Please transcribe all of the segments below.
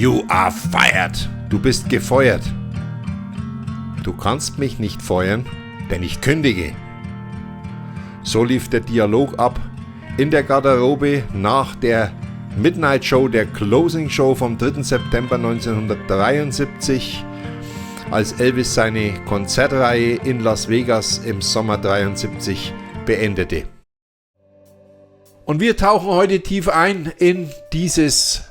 You are fired. Du bist gefeuert. Du kannst mich nicht feuern, denn ich kündige. So lief der Dialog ab in der Garderobe nach der Midnight Show, der Closing Show vom 3. September 1973, als Elvis seine Konzertreihe in Las Vegas im Sommer 73 beendete. Und wir tauchen heute tief ein in dieses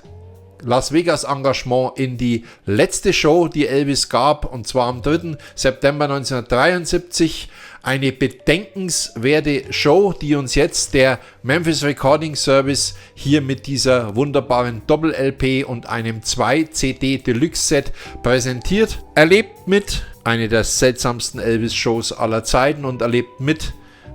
Las Vegas Engagement, in die letzte Show, die Elvis gab, und zwar am 3. September 1973. Eine bedenkenswerte Show, die uns jetzt der Memphis Recording Service hier mit dieser wunderbaren Doppel-LP und einem 2-CD Deluxe Set präsentiert. Erlebt mit einer der seltsamsten Elvis-Shows aller Zeiten und erlebt mit,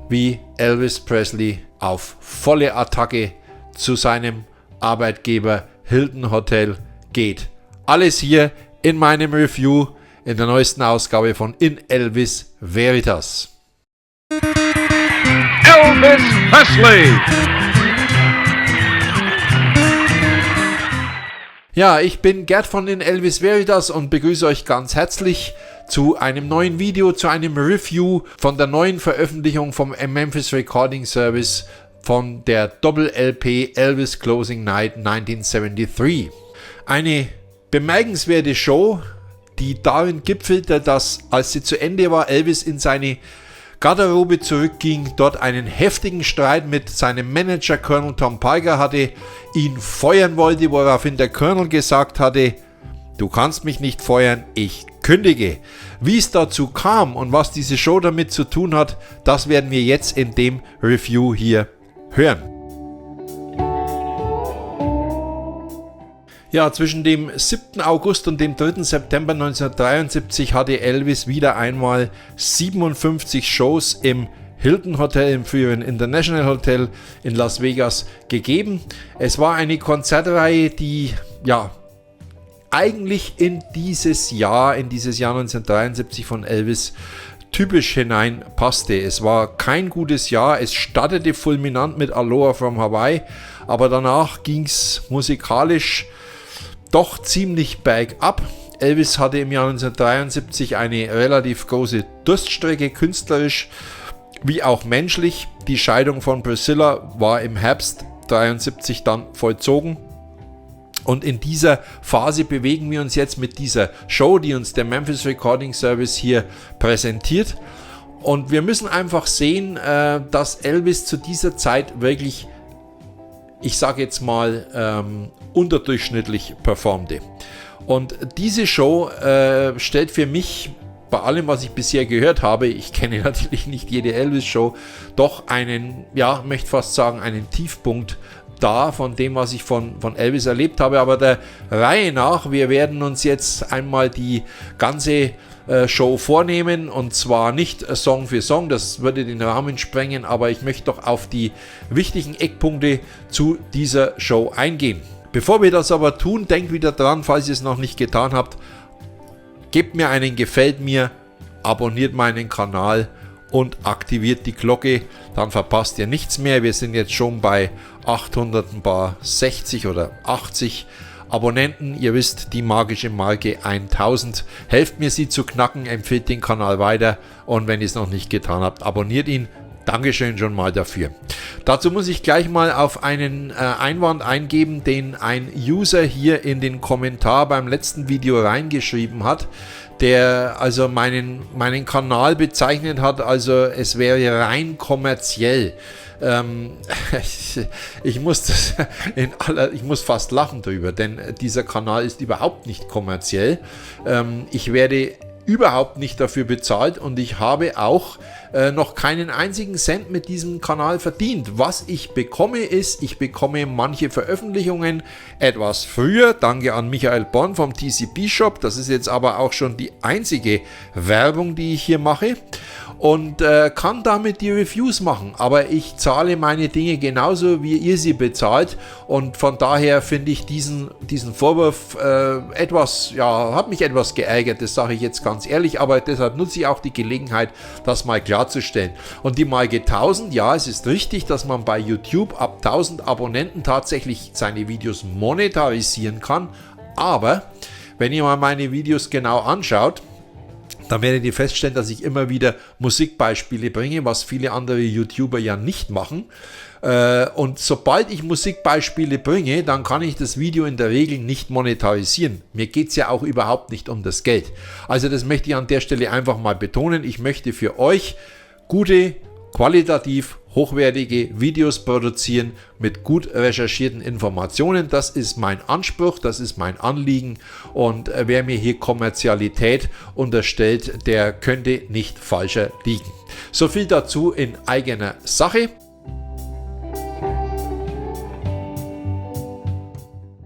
wie Elvis Presley auf volle Attacke zu seinem Arbeitgeber Hilton Hotel geht. Alles hier in meinem Review in der neuesten Ausgabe von In Elvis Veritas. Elvis Presley. Ja, ich bin Gerd von In Elvis Veritas und begrüße euch ganz herzlich zu einem neuen Video, zu einem Review von der neuen Veröffentlichung vom Memphis Recording Service von der Doppel-LP Elvis Closing Night 1973. Eine bemerkenswerte Show, die darin gipfelte, dass, als sie zu Ende war, Elvis in seine Garderobe zurückging, dort einen heftigen Streit mit seinem Manager Colonel Tom Parker hatte, ihn feuern wollte, woraufhin der Colonel gesagt hatte: Du kannst mich nicht feuern, ich kündige. Wie es dazu kam und was diese Show damit zu tun hat, das werden wir jetzt in dem Review hier hören. Ja, zwischen dem 7. August und dem 3. September 1973 hatte Elvis wieder einmal 57 Shows im Hilton Hotel, im früheren International Hotel in Las Vegas gegeben. Es war eine Konzertreihe, die eigentlich in dieses Jahr 1973 von Elvis typisch hineinpasste. Es war kein gutes Jahr, es startete fulminant mit Aloha from Hawaii, aber danach ging es musikalisch doch ziemlich bergab. Elvis hatte im Jahr 1973 eine relativ große Durststrecke, künstlerisch wie auch menschlich. Die Scheidung von Priscilla war im Herbst 1973 dann vollzogen. Und in dieser Phase bewegen wir uns jetzt mit dieser Show, die uns der Memphis Recording Service hier präsentiert. Und wir müssen einfach sehen, dass Elvis zu dieser Zeit wirklich, ich sage jetzt mal, unterdurchschnittlich performte. Und diese Show stellt für mich, bei allem, was ich bisher gehört habe, ich kenne natürlich nicht jede Elvis-Show, doch einen, möchte fast sagen, einen Tiefpunkt da von dem, was ich von Elvis erlebt habe. Aber der Reihe nach, wir werden uns jetzt einmal die ganze Show vornehmen, und zwar nicht Song für Song, das würde den Rahmen sprengen, aber ich möchte doch auf die wichtigen Eckpunkte zu dieser Show eingehen. Bevor wir das aber tun, denkt wieder dran, falls ihr es noch nicht getan habt, gebt mir einen Gefällt mir, abonniert meinen Kanal und aktiviert die Glocke, dann verpasst ihr nichts mehr. Wir sind jetzt schon bei 860 oder 80 Abonnenten. Ihr wisst, die magische Marke 1000. Helft mir, sie zu knacken, empfehlt den Kanal weiter, und wenn ihr es noch nicht getan habt, abonniert ihn. Dankeschön schon mal dafür. Dazu muss ich gleich mal auf einen Einwand eingeben, den ein User hier in den Kommentar beim letzten Video reingeschrieben hat, der also meinen Kanal bezeichnet hat, also es wäre rein kommerziell. Ich muss fast lachen drüber, denn dieser Kanal ist überhaupt nicht kommerziell. Ich werde überhaupt nicht dafür bezahlt und ich habe auch noch keinen einzigen Cent mit diesem Kanal verdient. Was ich bekomme ist, ich bekomme manche Veröffentlichungen etwas früher. Danke an Michael Born vom TCP Shop. Das ist jetzt aber auch schon die einzige Werbung, die ich hier mache. Und kann damit die Reviews machen, aber ich zahle meine Dinge genauso, wie ihr sie bezahlt, und von daher finde ich diesen Vorwurf hat mich etwas geärgert, das sage ich jetzt ganz ehrlich, aber deshalb nutze ich auch die Gelegenheit, das mal klarzustellen. Und die Marke 1000, ja, es ist richtig, dass man bei YouTube ab 1000 Abonnenten tatsächlich seine Videos monetarisieren kann, Aber wenn ihr mal meine Videos genau anschaut, dann werdet ihr feststellen, dass ich immer wieder Musikbeispiele bringe, was viele andere YouTuber ja nicht machen. Und sobald ich Musikbeispiele bringe, dann kann ich das Video in der Regel nicht monetarisieren. Mir geht es ja auch überhaupt nicht um das Geld. Also das möchte ich an der Stelle einfach mal betonen. Ich möchte für euch gute, qualitativ hochwertige Videos produzieren mit gut recherchierten Informationen. Das ist mein Anspruch, das ist mein Anliegen, und wer mir hier Kommerzialität unterstellt, der könnte nicht falscher liegen. So viel dazu in eigener Sache.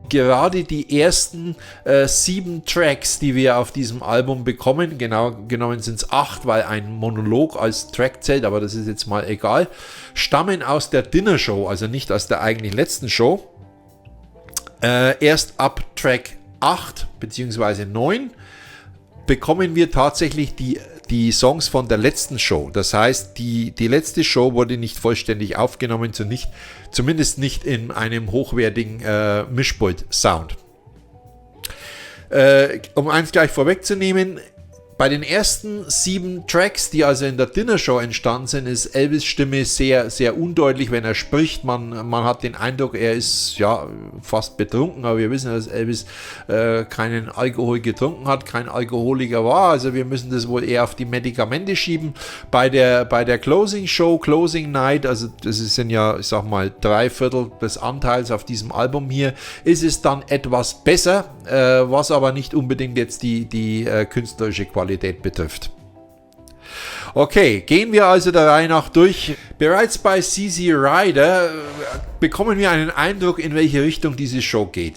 Gerade die ersten 7 Tracks, die wir auf diesem Album bekommen, genau genommen sind es 8, weil ein Monolog als Track zählt, aber das ist jetzt mal egal, stammen aus der Dinner Show, also nicht aus der eigentlich letzten Show. Erst ab Track 8 bzw. 9 bekommen wir tatsächlich die Songs von der letzten Show. Das heißt, die letzte Show wurde nicht vollständig aufgenommen, zumindest nicht in einem hochwertigen Mischpult-Sound. Um eins gleich vorwegzunehmen, bei den ersten 7 Tracks, die also in der Dinner Show entstanden sind, ist Elvis' Stimme sehr, sehr undeutlich, wenn er spricht. Man hat den Eindruck, er ist ja fast betrunken, aber wir wissen, dass Elvis keinen Alkohol getrunken hat, kein Alkoholiker war. Also wir müssen das wohl eher auf die Medikamente schieben. Bei der Closing Show, Closing Night, also das sind ja, ich sag mal, 3/4 des Anteils auf diesem Album hier, ist es dann etwas besser, was aber nicht unbedingt jetzt die künstlerische Qualität betrifft. Okay, gehen wir also der Reihe nach durch. Bereits bei CZ Rider bekommen wir einen Eindruck, in welche Richtung diese Show geht.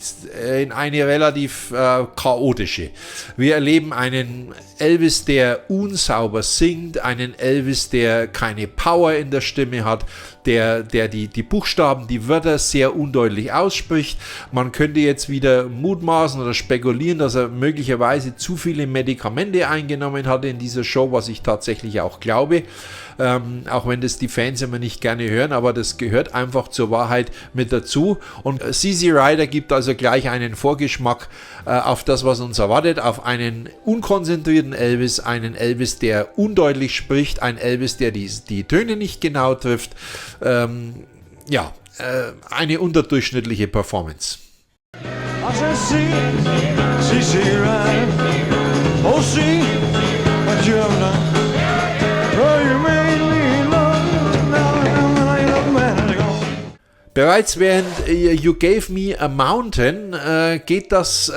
In eine relativ chaotische. Wir erleben einen Elvis, der unsauber singt, einen Elvis, der keine Power in der Stimme hat, der die Buchstaben, die Wörter sehr undeutlich ausspricht. Man könnte jetzt wieder mutmaßen oder spekulieren, dass er möglicherweise zu viele Medikamente eingenommen hat in dieser Show, was ich tatsächlich auch glaube. Auch wenn das die Fans immer nicht gerne hören, aber das gehört einfach zur Wahrheit mit dazu. Und CZ Rider gibt also gleich einen Vorgeschmack auf das, was uns erwartet, auf einen unkonzentrierten Elvis, einen Elvis, der undeutlich spricht, ein Elvis, der die Töne nicht genau trifft. Eine unterdurchschnittliche Performance. Bereits während You Gave Me a Mountain geht das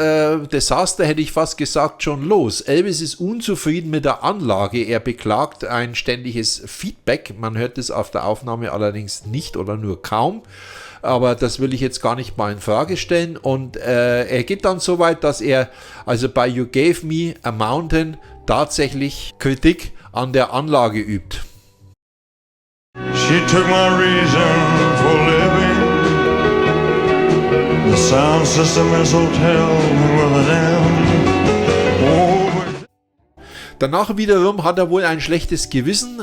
Desaster, hätte ich fast gesagt, schon los. Elvis ist unzufrieden mit der Anlage. Er beklagt ein ständiges Feedback. Man hört es auf der Aufnahme allerdings nicht oder nur kaum. Aber das will ich jetzt gar nicht mal in Frage stellen. Und er geht dann so weit, dass er also bei You Gave Me a Mountain tatsächlich Kritik an der Anlage übt. She took my reason for living. The sound system is hotel with an M. Danach wiederum hat er wohl ein schlechtes Gewissen,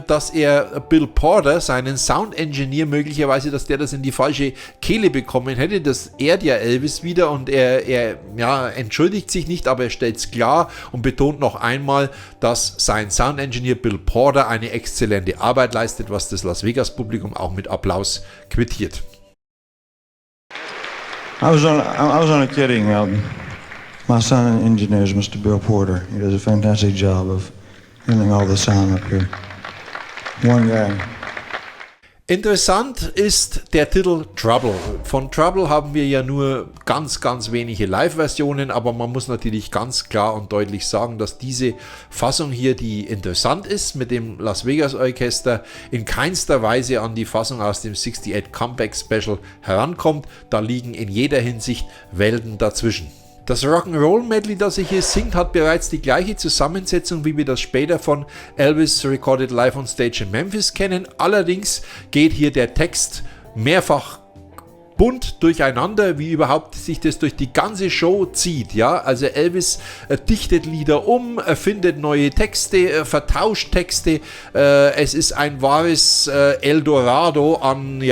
dass er Bill Porter, seinen Sound Engineer, möglicherweise, dass der das in die falsche Kehle bekommen hätte. Das ehrt ja Elvis wieder, und er entschuldigt sich nicht, aber er stellt es klar und betont noch einmal, dass sein Sound Engineer Bill Porter eine exzellente Arbeit leistet, was das Las Vegas Publikum auch mit Applaus quittiert. I was on a kidding album. My sound engineer is Mr. Bill Porter. He does a fantastic job of getting all the sound up here. One guy. Interessant ist der Titel Trouble. Von Trouble haben wir ja nur ganz, ganz wenige Live-Versionen, aber man muss natürlich ganz klar und deutlich sagen, dass diese Fassung hier, die interessant ist, mit dem Las Vegas Orchester, in keinster Weise an die Fassung aus dem 68 Comeback Special herankommt. Da liegen in jeder Hinsicht Welten dazwischen. Das Rock'n'Roll-Medley, das er hier singt, hat bereits die gleiche Zusammensetzung, wie wir das später von Elvis Recorded Live on Stage in Memphis kennen. Allerdings geht hier der Text mehrfach bunt durcheinander, wie überhaupt sich das durch die ganze Show zieht. Ja, also Elvis dichtet Lieder um, erfindet neue Texte, vertauscht Texte. Es ist ein wahres Eldorado an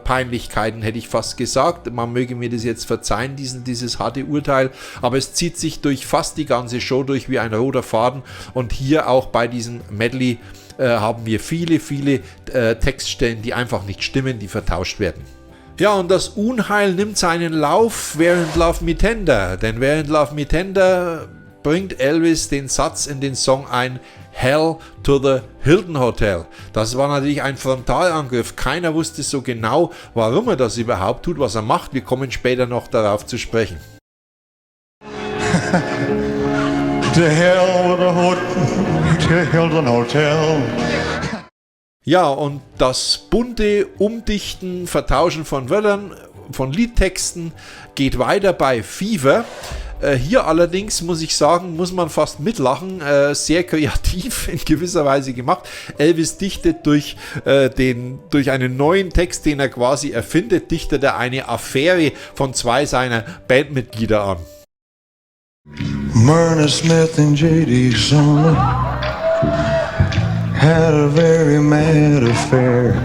Peinlichkeiten, hätte ich fast gesagt. Man möge mir das jetzt verzeihen, dieses harte Urteil, aber es zieht sich durch fast die ganze Show durch wie ein roter Faden. Und hier auch bei diesem Medley haben wir viele Textstellen, die einfach nicht stimmen, die vertauscht werden. Ja, und das Unheil nimmt seinen Lauf während Love Me Tender, denn während Love Me Tender bringt Elvis den Satz in den Song ein: Hell to the Hilton Hotel. Das war natürlich ein Frontalangriff. Keiner wusste so genau, warum er das überhaupt tut, was er macht. Wir kommen später noch darauf zu sprechen. To hell with the Hilton Hotel. Ja, und das bunte Umdichten, Vertauschen von Wörtern, von Liedtexten geht weiter bei Fever. Hier allerdings, muss ich sagen, muss man fast mitlachen, sehr kreativ in gewisser Weise gemacht. Elvis dichtet durch einen neuen Text, den er quasi erfindet, dichtet er eine Affäre von zwei seiner Bandmitglieder an. Myrna Smith and J.D. Sumner had a very mad affair.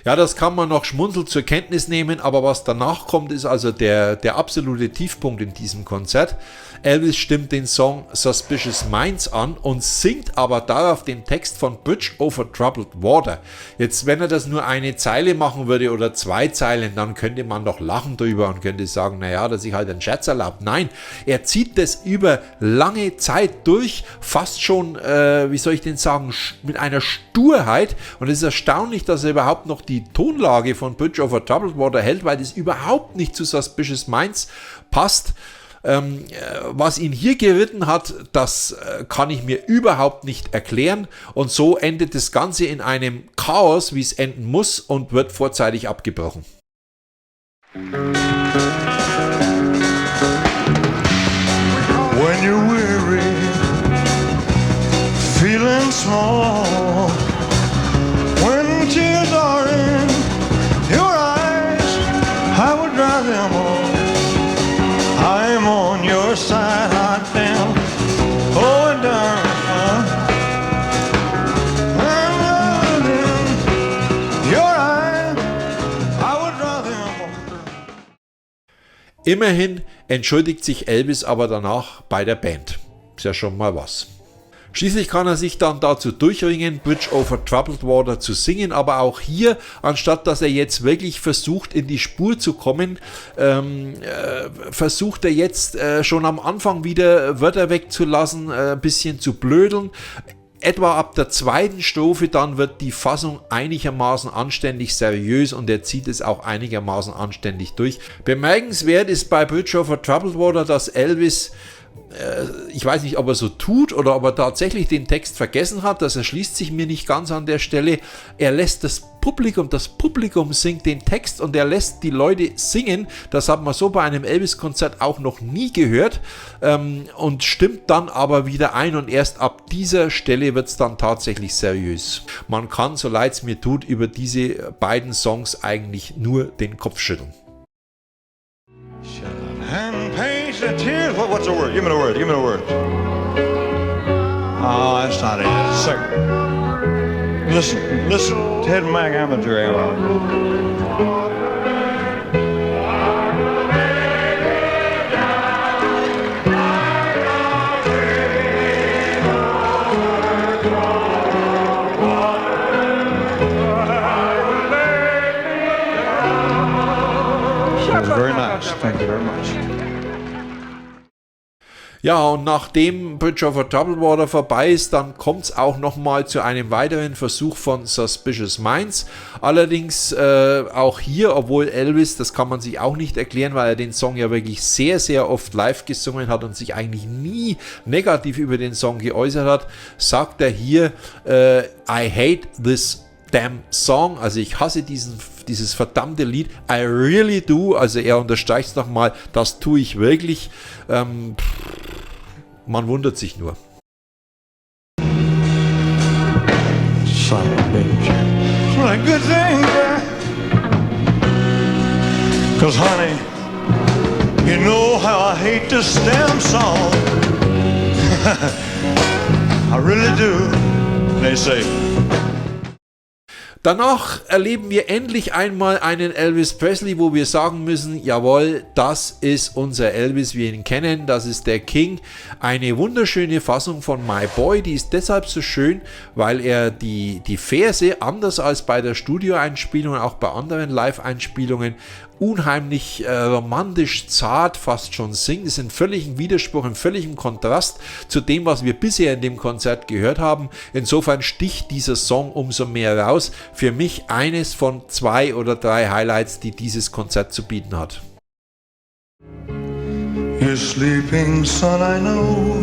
Ja, das kann man noch schmunzelnd zur Kenntnis nehmen, aber was danach kommt, ist also der absolute Tiefpunkt in diesem Konzert. Elvis stimmt den Song Suspicious Minds an und singt aber darauf den Text von Bridge over Troubled Water. Jetzt, wenn er das nur eine Zeile machen würde oder zwei Zeilen, dann könnte man doch lachen drüber und könnte sagen, naja, dass sich halt ein Scherz erlaubt. Nein, er zieht das über lange Zeit durch, fast schon, wie soll ich denn sagen, mit einer Sturheit, und es ist erstaunlich, dass er überhaupt noch die Tonlage von Bridge over Troubled Water hält, weil das überhaupt nicht zu Suspicious Minds passt. Was ihn hier geritten hat, das kann ich mir überhaupt nicht erklären, und so endet das Ganze in einem Chaos, wie es enden muss, und wird vorzeitig abgebrochen. When you're weary, feeling small, when tears are in your eyes, I would dry them all. I'm on your side, hot damn, going down. I'm in your eyes, I would dry them all. Immerhin entschuldigt sich Elvis aber danach bei der Band. Ist ja schon mal was. Schließlich kann er sich dann dazu durchringen, Bridge over Troubled Water zu singen, aber auch hier, anstatt dass er jetzt wirklich versucht, in die Spur zu kommen, versucht er jetzt schon am Anfang wieder Wörter wegzulassen, ein bisschen zu blödeln. Etwa ab der zweiten Strophe dann wird die Fassung einigermaßen anständig seriös und er zieht es auch einigermaßen anständig durch. Bemerkenswert ist bei Bridge over Troubled Water, dass Elvis, ich weiß nicht, ob er so tut oder ob er tatsächlich den Text vergessen hat, das erschließt sich mir nicht ganz an der Stelle. Er lässt das Publikum singt den Text und er lässt die Leute singen. Das hat man so bei einem Elvis-Konzert auch noch nie gehört, und stimmt dann aber wieder ein, und erst ab dieser Stelle wird es dann tatsächlich seriös. Man kann, so leid es mir tut, über diese beiden Songs eigentlich nur den Kopf schütteln. And paints and tears. What's the word? Give me the word. Give me the word. Oh, that's not it. Second. Listen. Ted McAmateur. Very nice. Thank you very much. Ja, und nachdem Bridge over Troubled Water vorbei ist, dann kommt es auch nochmal zu einem weiteren Versuch von Suspicious Minds. Allerdings auch hier, obwohl Elvis, das kann man sich auch nicht erklären, weil er den Song ja wirklich sehr, sehr oft live gesungen hat und sich eigentlich nie negativ über den Song geäußert hat, sagt er hier, I hate this damn song, also ich hasse dieses verdammte Lied, I really do, also er unterstreicht es nochmal, das tue ich wirklich. Man wundert sich nur. Son of a bitch. It's like a good thing, 'Cause honey, you know how I hate this damn song. I really do. They say. Danach erleben wir endlich einmal einen Elvis Presley, wo wir sagen müssen, jawohl, das ist unser Elvis, wir ihn kennen, das ist der King. Eine wunderschöne Fassung von My Boy, die ist deshalb so schön, weil er die Verse, anders als bei der Studioeinspielung, auch bei anderen Live-Einspielungen, unheimlich romantisch, zart fast schon singt. Das ist in völligem Widerspruch, in völligem Kontrast zu dem, was wir bisher in dem Konzert gehört haben. Insofern sticht dieser Song umso mehr raus. Für mich eines von 2 oder 3 Highlights, die dieses Konzert zu bieten hat. You're sleeping, son, I know,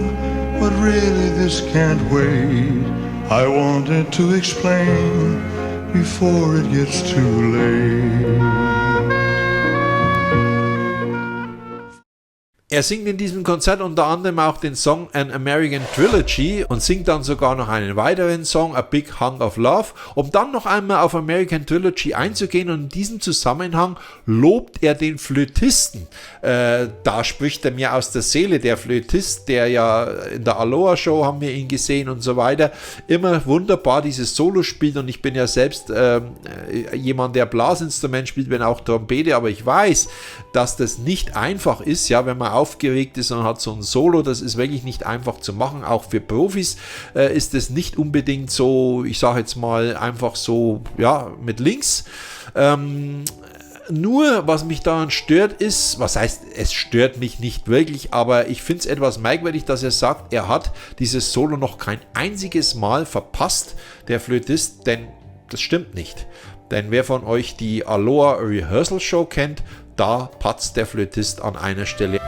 but really this can't wait. I wanted to explain before it gets too late. Er singt in diesem Konzert unter anderem auch den Song An American Trilogy und singt dann sogar noch einen weiteren Song, A Big Hunk of Love, um dann noch einmal auf American Trilogy einzugehen, und in diesem Zusammenhang lobt er den Flötisten. Da spricht er mir aus der Seele, der Flötist, der ja in der Aloha Show haben wir ihn gesehen und so weiter, immer wunderbar dieses Solo spielt, und ich bin ja selbst jemand, der Blasinstrument spielt, wenn auch Trompete, aber ich weiß, dass das nicht einfach ist, ja, wenn man aufgeregt ist und hat so ein Solo, das ist wirklich nicht einfach zu machen. Auch für Profis ist es nicht unbedingt so, ich sage jetzt mal einfach so, ja, mit links. Nur, was mich daran stört, ist, was heißt, es stört mich nicht wirklich, aber ich finde es etwas merkwürdig, dass er sagt, er hat dieses Solo noch kein einziges Mal verpasst, der Flötist, denn das stimmt nicht. Denn wer von euch die Aloha Rehearsal Show kennt, da patzt der Flötist an einer Stelle.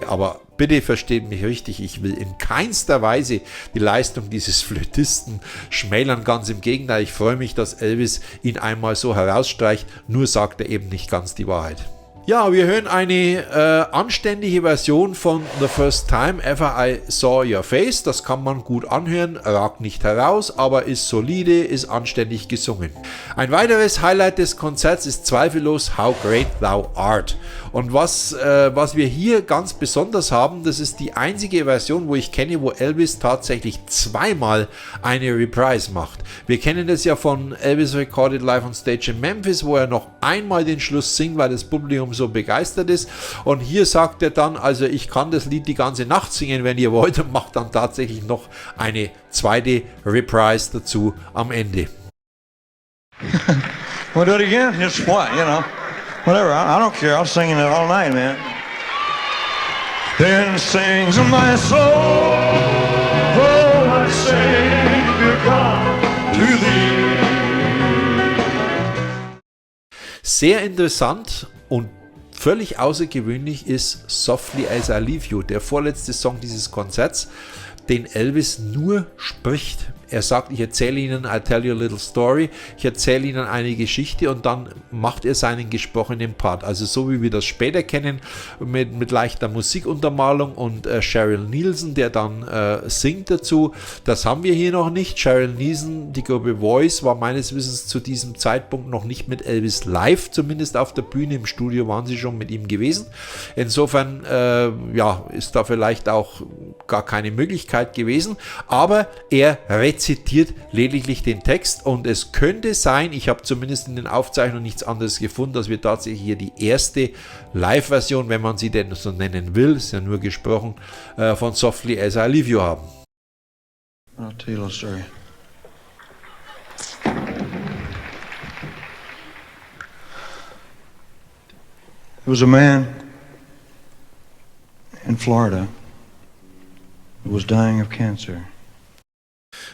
Aber bitte versteht mich richtig, ich will in keinster Weise die Leistung dieses Flötisten schmälern, ganz im Gegenteil, ich freue mich, dass Elvis ihn einmal so herausstreicht, nur sagt er eben nicht ganz die Wahrheit. Ja, wir hören eine anständige Version von The First Time Ever I Saw Your Face. Das kann man gut anhören, ragt nicht heraus, aber ist solide, ist anständig gesungen. Ein weiteres Highlight des Konzerts ist zweifellos How Great Thou Art. Und was wir hier ganz besonders haben, das ist die einzige Version, wo ich kenne, wo Elvis tatsächlich zweimal eine Reprise macht. Wir kennen das ja von Elvis Recorded Live on Stage in Memphis, wo er noch einmal den Schluss singt, weil das Publikum so begeistert ist, und hier sagt er dann, also ich kann das Lied die ganze Nacht singen, wenn ihr wollt, und macht dann tatsächlich noch eine zweite Reprise dazu am Ende. We'll do it again. Just what, you know, whatever. I don't care. I'll sing it all night, man. Then sings my soul, oh my Savior God, to thee. Sehr interessant und völlig außergewöhnlich ist Softly As I Leave You, der vorletzte Song dieses Konzerts, den Elvis nur spricht. Er sagt, ich erzähle Ihnen, I tell you a little story, ich erzähle Ihnen eine Geschichte, und dann macht er seinen gesprochenen Part. Also so wie wir das später kennen, mit leichter Musikuntermalung und Cheryl Nielsen, der dann singt dazu. Das haben wir hier noch nicht. Cheryl Nielsen, die Gruppe Voice, war meines Wissens zu diesem Zeitpunkt noch nicht mit Elvis live, zumindest auf der Bühne. Im Studio waren sie schon mit ihm gewesen. Insofern ja, ist da vielleicht auch gar keine Möglichkeit gewesen, aber er rezitiert lediglich den Text, und es könnte sein, ich habe zumindest in den Aufzeichnungen nichts anderes gefunden, dass wir tatsächlich hier die erste Live-Version, wenn man sie denn so nennen will, ist ja nur gesprochen, von Softly As I Leave You haben. I'll tell you a story. There was a man in Florida who was dying of cancer.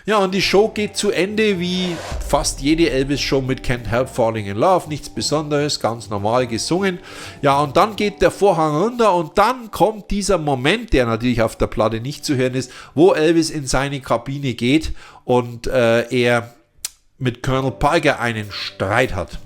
Ja, und die Show geht zu Ende wie fast jede Elvis-Show mit Can't Help Falling in Love. Nichts Besonderes, ganz normal gesungen. Ja, und dann geht der Vorhang runter und dann kommt dieser Moment, der natürlich auf der Platte nicht zu hören ist, wo Elvis in seine Kabine geht und er mit Colonel Parker einen Streit hat.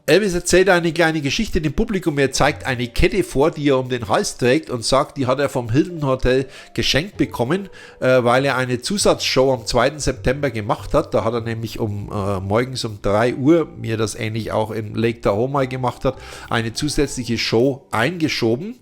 Elvis erzählt eine kleine Geschichte dem Publikum. Er zeigt eine Kette vor, die er um den Hals trägt und sagt, die hat er vom Hilton Hotel geschenkt bekommen, weil er eine Zusatzshow am 2. September gemacht hat. Da hat er nämlich morgens um 3 Uhr, wie er das ähnlich auch in Lake Tahoe gemacht hat, eine zusätzliche Show eingeschoben.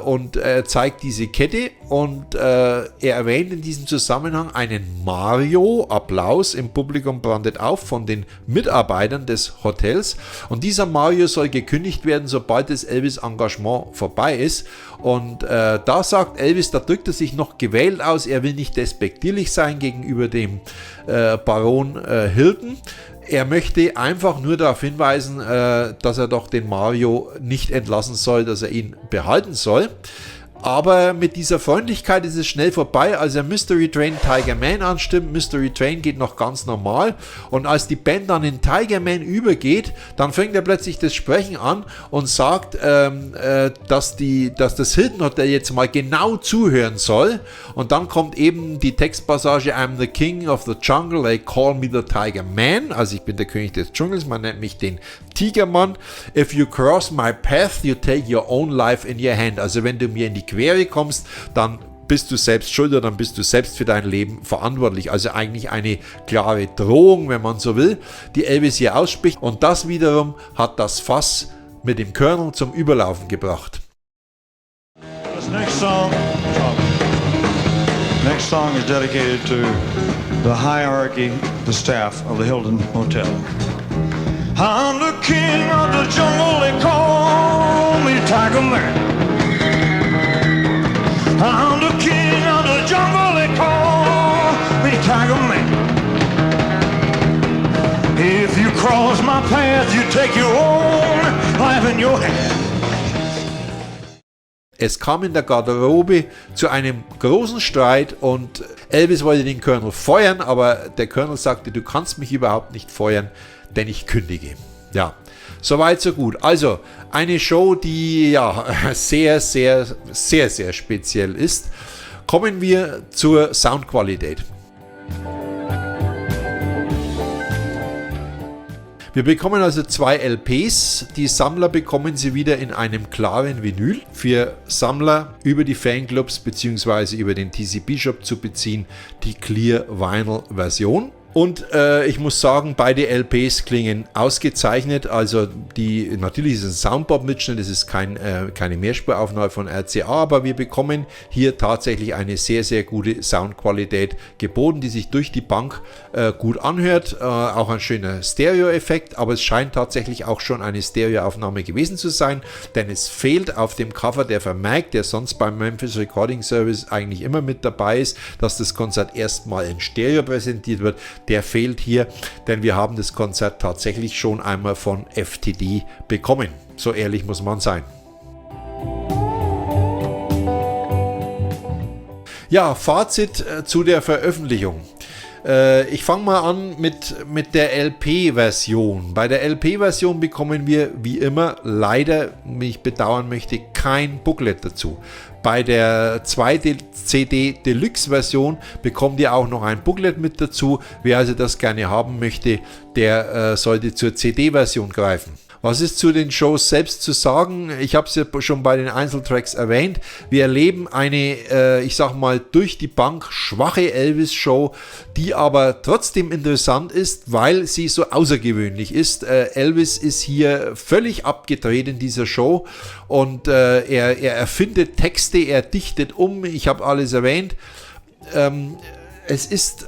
Und er zeigt diese Kette und er erwähnt in diesem Zusammenhang einen Mario. Applaus im Publikum brandet auf von den Mitarbeitern des Hotels. Und dieser Mario soll gekündigt werden, sobald das Elvis-Engagement vorbei ist. Und da sagt Elvis, da drückt er sich noch gewählt aus, er will nicht despektierlich sein gegenüber dem Baron Hilton. Er möchte einfach nur darauf hinweisen, dass er doch den Mario nicht entlassen soll, dass er ihn behalten soll. Aber mit dieser Freundlichkeit ist es schnell vorbei, als er Mystery Train Tiger Man anstimmt. Mystery Train geht noch ganz normal und als die Band dann in Tiger Man übergeht, dann fängt er plötzlich das Sprechen an und sagt, dass das Hilton Hotel jetzt mal genau zuhören soll und dann kommt eben die Textpassage I'm the King of the Jungle, they call me the Tiger Man, also ich bin der König des Dschungels, man nennt mich den Tigermann. If you cross my path, you take your own life in your hand. Also wenn du mir in die Quere kommst, dann bist du selbst schuld oder dann bist du selbst für dein Leben verantwortlich. Also eigentlich eine klare Drohung, wenn man so will, die Elvis hier ausspricht. Und das wiederum hat das Fass mit dem Colonel zum Überlaufen gebracht. This next song is dedicated to the hierarchy, the staff of the Hilton Hotel. I'm the king of the jungle, they call me Tiger Man. I'm the king of the jungle, they call me Tiger Man. If you cross my path, you take your own life in your hand. Es kam in der Garderobe zu einem großen Streit und Elvis wollte den Colonel feuern, aber der Colonel sagte, du kannst mich überhaupt nicht feuern, denn ich kündige. Ja, soweit so gut. Also eine Show, die ja sehr, sehr, sehr, sehr speziell ist. Kommen wir zur Soundqualität. Wir bekommen also 2 LPs. Die Sammler bekommen sie wieder in einem klaren Vinyl. Für Sammler über die Fanclubs bzw. über den TCP-Shop zu beziehen, die Clear Vinyl Version. Und ich muss sagen, beide LPs klingen ausgezeichnet. Also natürlich ist es ein Soundboard-Mitschnitt, es ist keine Mehrspuraufnahme von RCA, aber wir bekommen hier tatsächlich eine sehr, sehr gute Soundqualität geboten, die sich durch die Bank gut anhört. Auch ein schöner Stereo-Effekt, aber es scheint tatsächlich auch schon eine Stereoaufnahme gewesen zu sein, denn es fehlt auf dem Cover der Vermerk, der sonst beim Memphis Recording Service eigentlich immer mit dabei ist, dass das Konzert erstmal in Stereo präsentiert wird. Der fehlt hier, denn wir haben das Konzert tatsächlich schon einmal von FTD bekommen. So ehrlich muss man sein. Ja, Fazit zu der Veröffentlichung. Ich fange mal an mit der LP-Version. Bei der LP-Version bekommen wir wie immer leider, wie ich bedauern möchte, kein Booklet dazu. Bei der 2 CD Deluxe Version bekommt ihr auch noch ein Booklet mit dazu. Wer also das gerne haben möchte, der sollte zur CD-Version greifen. Was ist zu den Shows selbst zu sagen? Ich habe es ja schon bei den Einzeltracks erwähnt. Wir erleben eine, ich sag mal, durch die Bank schwache Elvis-Show, die aber trotzdem interessant ist, weil sie so außergewöhnlich ist. Elvis ist hier völlig abgedreht in dieser Show und er erfindet Texte, er dichtet um. Ich habe alles erwähnt. Es ist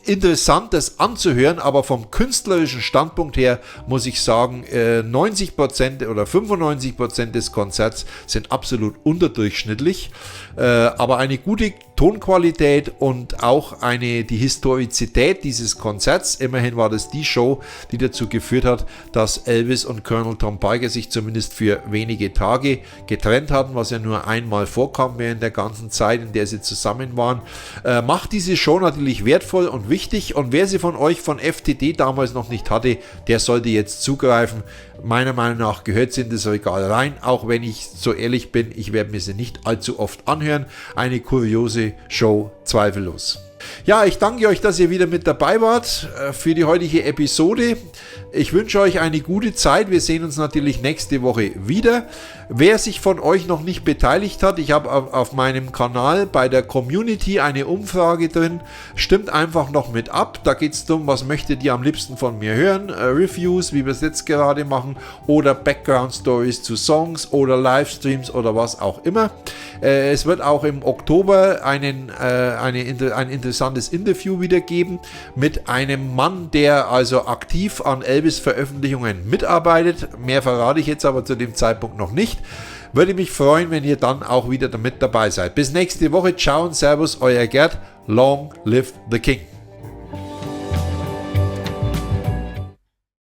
interessant, das anzuhören, aber vom künstlerischen Standpunkt her muss ich sagen, 90% oder 95% des Konzerts sind absolut unterdurchschnittlich, aber eine gute Tonqualität und auch die Historizität dieses Konzerts. Immerhin war das die Show, die dazu geführt hat, dass Elvis und Colonel Tom Parker sich zumindest für wenige Tage getrennt hatten, was ja nur einmal vorkam während der ganzen Zeit, in der sie zusammen waren. Macht diese Show natürlich wertvoll und wichtig, und wer sie von euch von FTD damals noch nicht hatte, der sollte jetzt zugreifen. Meiner Meinung nach gehört sie in das Regal rein, auch wenn ich so ehrlich bin, ich werde mir sie nicht allzu oft anhören. Eine kuriose Show, zweifellos. Ja, ich danke euch, dass ihr wieder mit dabei wart für die heutige Episode. Ich wünsche euch eine gute Zeit. Wir sehen uns natürlich nächste Woche wieder. Wer sich von euch noch nicht beteiligt hat, ich habe auf meinem Kanal bei der Community eine Umfrage drin. Stimmt einfach noch mit ab. Da geht es darum, was möchtet ihr am liebsten von mir hören. Reviews, wie wir es jetzt gerade machen, oder Background Stories zu Songs oder Livestreams oder was auch immer. Es wird auch im Oktober ein interessantes Interview wieder geben mit einem Mann, der also aktiv an Elvis-Veröffentlichungen mitarbeitet. Mehr verrate ich jetzt aber zu dem Zeitpunkt noch nicht. Würde mich freuen, wenn ihr dann auch wieder damit dabei seid. Bis nächste Woche. Ciao und Servus, euer Gerd. Long live the King.